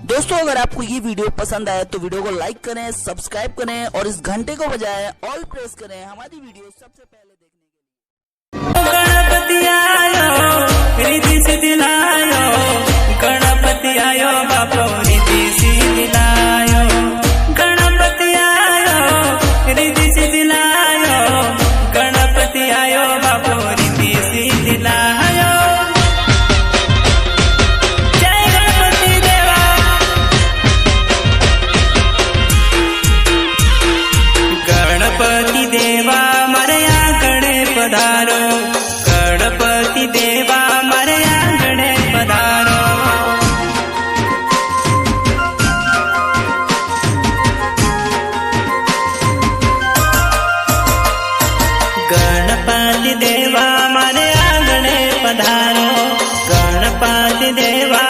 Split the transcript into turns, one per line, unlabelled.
दोस्तों अगर आपको ये वीडियो पसंद आए तो वीडियो को लाइक करें, सब्सक्राइब करें और इस घंटे को बजाएं, ऑल प्रेस करें हमारी वीडियो सबसे पहले देखने के लिए।
गणपति आयो रिद्धि सिद्धि लायो, गणपति आयो बापो रिद्धि सिद्धि लायो, गणपति आयो रिद्धि सिद्धि लायो, गणपति आयो बापो रिद्धि सिद्धि लायो। जय गणपति देवा। गणपति देवा मारे आंगणे पधारो, गणपति देवा मारे आंगणे पधारो। गणपति देवा मारे आंगणे पधारो, गणपति देवा